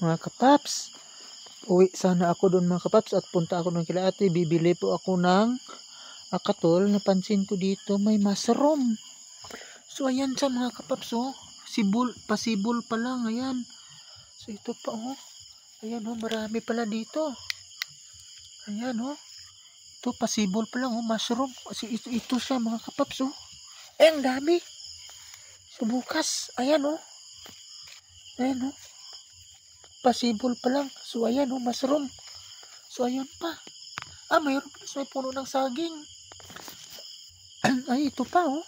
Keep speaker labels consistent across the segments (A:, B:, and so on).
A: mga kapaps. Uwi sana ako doon mga kapaps at punta ako ng kila ate. Bibili po ako ng akatol. Napansin ko dito may mushroom. So ayan siya mga kapaps oh. Pasibol pa lang. Ayan. So ito pa oh. Ayan oh, marami pala dito. Ayan oh. Ito pasibol pa lang oh, mushroom. Kasi ito siya mga kapaps oh. Ang dami. So bukas. Ayan oh. Ayan oh. Pasibol pa lang. So ayan oh, mushroom. So ayan pa. Mayroon pa sa puno ng saging. Ay, ito pa oh.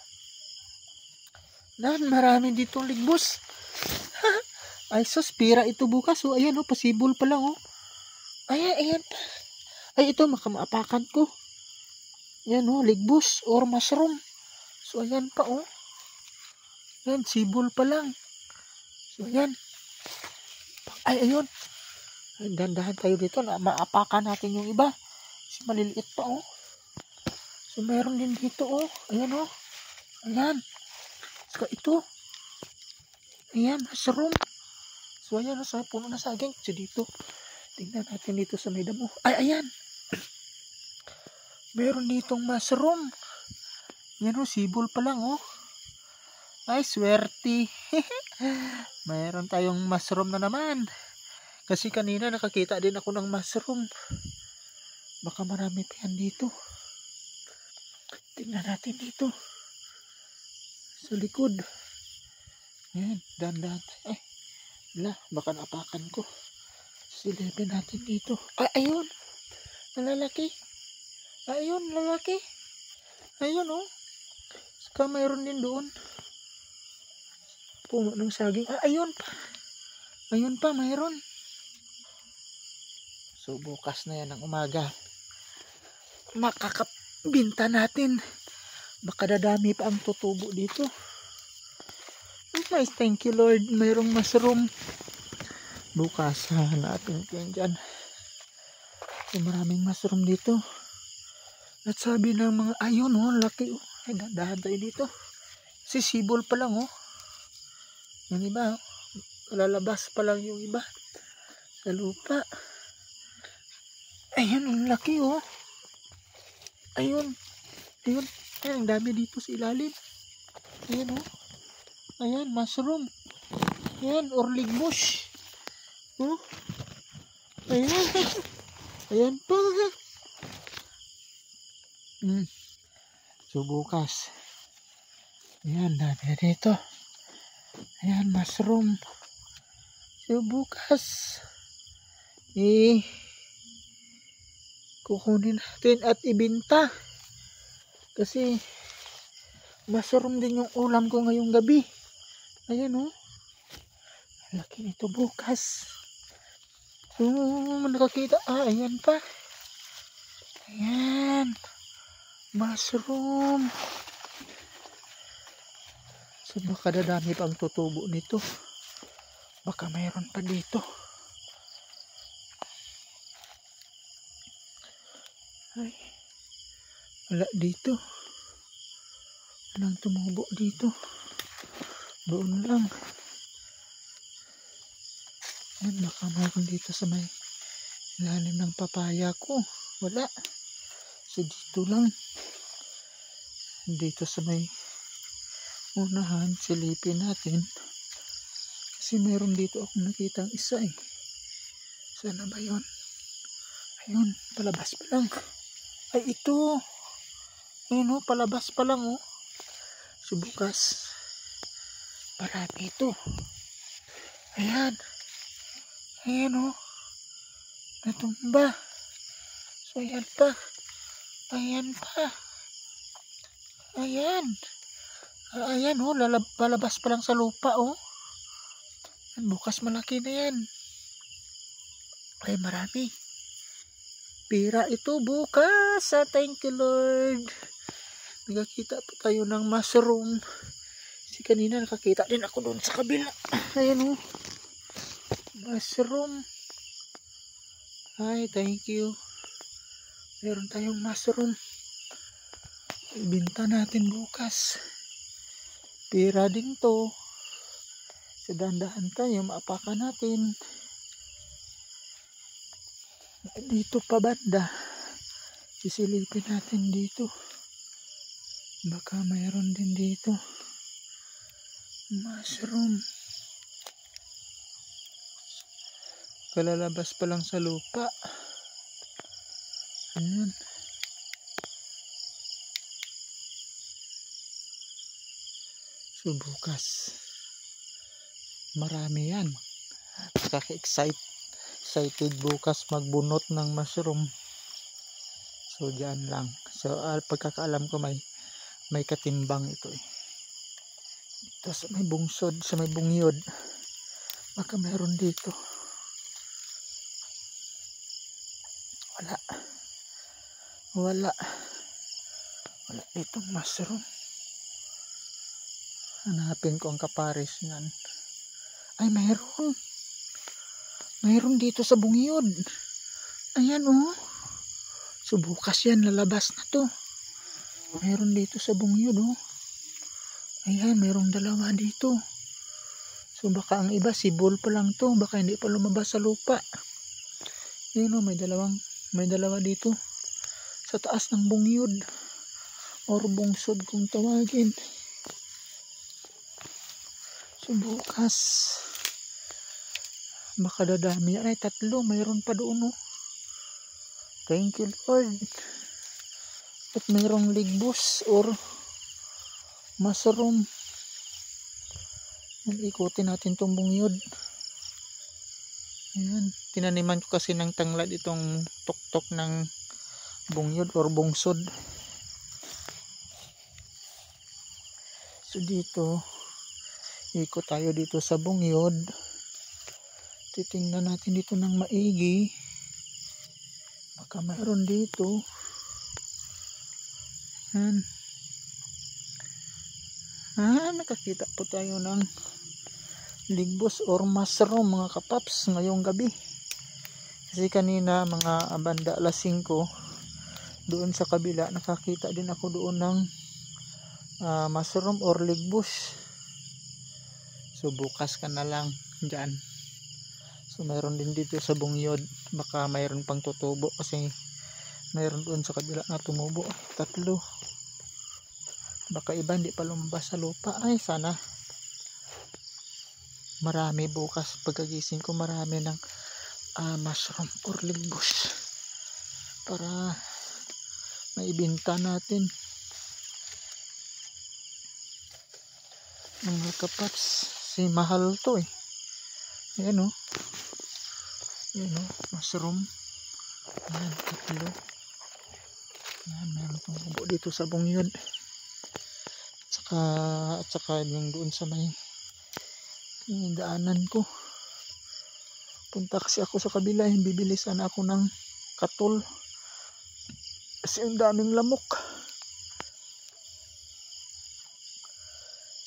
A: Marami dito ligbos. Ay, sus, pira ito bukas oh. Ayan oh, pasibol pa lang oh. Ayan pa. Ay, ito, makamaapakan ko. Ayan oh, ligbos or mushroom. So ayan pa oh. Ayan, sibol pa lang. So ayan. Ay, ayun. Dandahan tayo dito na maapakan natin yung iba. Kasi maliliit pa oh. So meron din dito oh. Ayan oh. Ayan. Saka ito. Ayan, mushroom. So ayan oh, sa puno na saging. So dito. Tingnan natin dito sa may damo. Ay, ayan. Meron ditong mushroom. Ayan oh, sibol pa lang oh. Ay, swerte. Mayroon tayong mushroom na naman. Kasi kanina nakakita din ako ng mushroom. Baka marami pa yan dito. Tingnan natin dito. Sa likod. Ayan, dahan-dahan. Ay, baka napakan ko. Silipin natin dito. Ayun. Lalaki. Ayun, lalaki. Ayun oh. Saka mayroon din doon. Puno ng saging. Ayun pa. Ayun pa, mayroon. So, bukas na yan ng umaga. Makakabinta natin. Baka dadami pa ang tutubo dito. Nice, thank you Lord. Mayroong mushroom. Bukas natin yan dyan. So, maraming mushroom dito. At sabi ng mga ayun oh, laki oh. Ay, dahan tayo dito. Sisibol pa lang oh. Yung iba oh. Lalabas pa lang yung iba. Sa lupa. Ayun, ang laki oh. Ayun. Ayun. Ay, ang dami dito sa ilalim. Ayan oh. Ayan, mushroom. Ayan, orlig bush. Oh. Ayan. Ayan pa. So bukas. Ayan, dami dito. Ayan, mushroom. So bukas. Kukunin natin at ibinta. Kasi mushroom din yung ulam ko ngayong gabi. Ayan oh. Laki nito bukas. So nakakita. Ayan pa. Ayan. Mushroom. So baka dadami pang tutubo nito. Baka mayroon pa dito. Ay. Wala dito. Walang tumubo dito. Doon lang. Yan, baka mayroon dito sa may ilalim ng papaya ko. Wala. So dito lang. Dito sa may unahan, silipin natin. Kasi mayroon dito akong nakitang isa eh. Sana ba yun? Ayun, palabas pa lang. Ay, ito. Ayun oh, palabas pa lang oh. So bukas, marami ito. Ayan. Ayan oh. Natumba. So ayan pa. Ayan pa. Ayan. Ayan oh, palabas pa lang sa lupa oh. Bukas malaki na yan. Ay, marami. Pira ito bukas. Thank you Lord. Nakakita pa tayo ng mushroom. Kasi kanina nakakita din ako doon sa kabila. Ayan oh. Mushroom. Ay, thank you. Meron tayong mushroom. Ibinta natin bukas. Pira din to. So dahan-dahan tayo, maapakan natin. Dito pa banda. Sisilipin natin dito. Baka mayroon din dito. Mushroom. Kalalabas pa lang sa lupa. Ayan. So bukas marami yan. Excited bukas magbunot ng mushroom. So diyan lang. So pagkakaalam ko may katimbang ito eh. Ito sa may bungsod, sa may bungyod. Baka mayroon dito. Wala ditong mushroom. Hanapin ko ang kapares niyan. Ay, mayroon dito sa bungyod. Ayan oh. So bukas yan, lalabas na to. Mayroon dito sa bungyod oh. Ayan, mayroong dalawa dito. So baka ang iba sibol pa lang to, baka hindi pa lumabas sa lupa. Ayan oh, may dalawa dito sa taas ng bungyod or bungsod kung tawagin. So bukas baka dadami. Ay, 3, mayroon pa doon oh. Thank you Lord. At mayroong ligbos or mushroom. Ikutin natin tong bungyod. Ayan, tinaniman ko kasi ng tanglad itong tuktok ng bungyod or bungsod. So dito ikot tayo dito sa bungyod. Titingnan natin dito ng maigi. Baka mayroon dito. Yan. Nakakita po tayo ng ligbos or mushroom mga kapaps ngayong gabi. Kasi kanina mga banda alas 5 doon sa kabila nakakita din ako doon ng mushroom or ligbos. So bukas ka na lang dyan. So mayroon din dito sa bungyod. Baka mayroon pang tutubo kasi mayroon doon sa kabila na tumubo. 3. Baka iba hindi pa lumabas sa lupa. Ay sana marami bukas pagkagising ko, marami ng mushroom or ligbos para maibenta natin mga kapats. Si mahal to eh. Ayan o. Mushroom. Ayan, 3. Ayan, meron pang bubo dito sa bungyod. At saka yung doon sa may daanan ko. Punta kasi ako sa kabila. Bibili sana ako ng katol. Kasi ang daming lamok.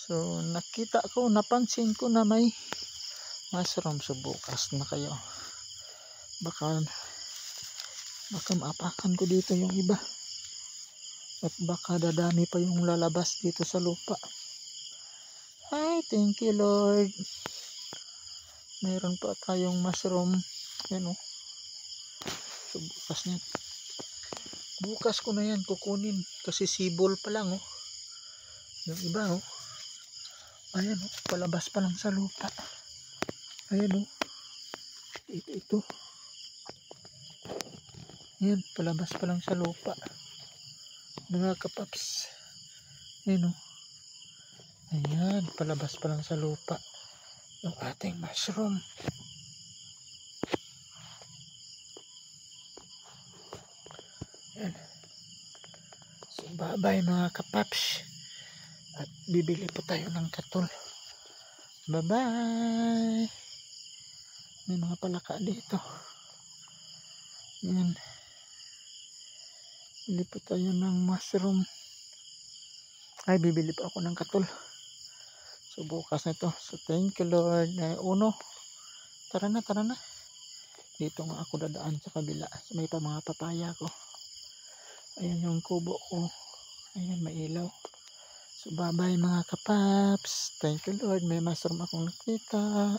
A: So napansin ko na may mushroom. So bukas na kayo. Baka maapakan ko dito yung iba. At baka dadami pa yung lalabas dito sa lupa. Ay, thank you Lord. Mayroon pa tayong mushroom. Yan o. So bukas ko na yan kukunin. Kasi sibol pa lang o. Yung iba o. Ayan o. Palabas pa lang sa lupa. Ayan o. Ito. Ayan. Palabas pa lang sa lupa. Mga kapaps. Ayan o. Ayan. Palabas pa lang sa lupa. Yung ating mushroom. Ayan. So bye-bye mga kapaps. At bibili po tayo ng katol. Bye-bye. May mga palaka dito. Ayan. Bili po tayo ng mushroom. Ay, bibili pa ako ng katol. So bukas na ito. So thank you Lord. Uno. Tara na. Dito nga ako dadaan sa kabila. So, may pa mga papaya ko. Ayan yung kubo ko. Ayan, may ilaw. So bye bye mga kapaps. Thank you Lord. May mushroom akong nakita.